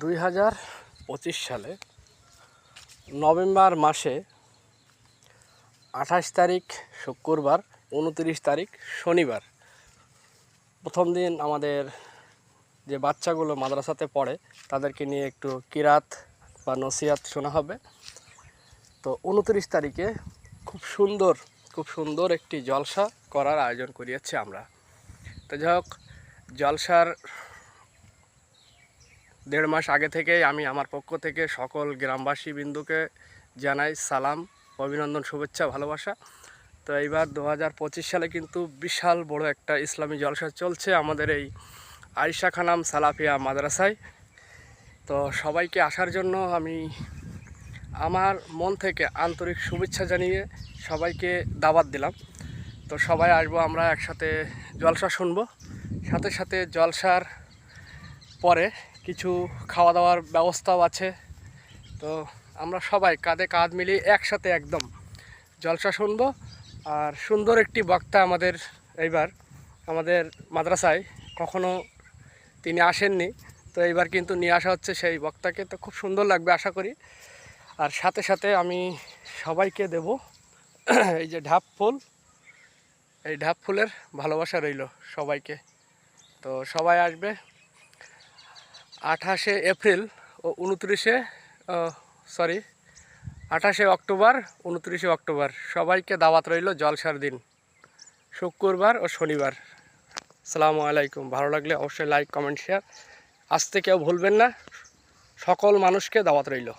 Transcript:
2025 সালে নভেম্বর মাসে 28 তারিখ শুক্রবার, 29 তারিখ শনিবার প্রথম দিন আমাদের যে বাচ্চাগুলো মাদ্রাসাতে পড়ে তাদেরকে নিয়ে একটু কিরাত বা নসিহাত শোনা হবে। তো 29 তারিখে খুব সুন্দর একটি জলসা করার আয়োজন করিয়েছি আমরা। তো যাই হোক, জলসার 1.5 মাস আগে থেকেই আমি আমার পক্ষ থেকে সকল গ্রামবাসী বিন্দুকে জানাই সালাম, অভিনন্দন, শুভেচ্ছা, ভালোবাসা। তো এইবার 2025 সালে কিন্তু বিশাল বড় একটা ইসলামী জলসা চলছে আমাদের এই আয়েশা খানম সালাফিয়া মাদ্রাসায়। তো সবাইকে আসার জন্য আমি আমার মন থেকে আন্তরিক শুভেচ্ছা জানিয়ে সবাইকে দাওয়াত দিলাম। তো সবাই আসবো, আমরা একসাথে জলসা শুনবো। সাথে সাথে জলসার পরে কিছু খাওয়া দাওয়ার ব্যবস্থাও আছে। তো আমরা সবাই কাঁধে কাঁধ মিলিয়ে একসাথে একদম জলসা শুনবো। আর সুন্দর একটি বক্তা এইবার আমাদের মাদ্রাসায় কখনো তিনি আসেননি, তো এইবার কিন্তু নিয়ে আসা হচ্ছে সেই বক্তাকে। তো খুব সুন্দর লাগবে আশা করি। আর সাথে সাথে আমি সবাইকে দেব এই যে ঢাপ ফুল, এই ঢাপ ফুলের ভালোবাসা রইল সবাইকে। তো সবাই আসবে 28 এপ্রিল ও 28 অক্টোবর 29 অক্টোবর সবাইকে দাওয়াত রইল জলসার দিন, শুক্রবার ও শনিবার। আসসালামু আলাইকুম। ভালো লাগলে অবশ্যই লাইক, কমেন্ট, শেয়ার আসতে কেউ ভুলবেন না। সকল মানুষকে দাওয়াত রইল।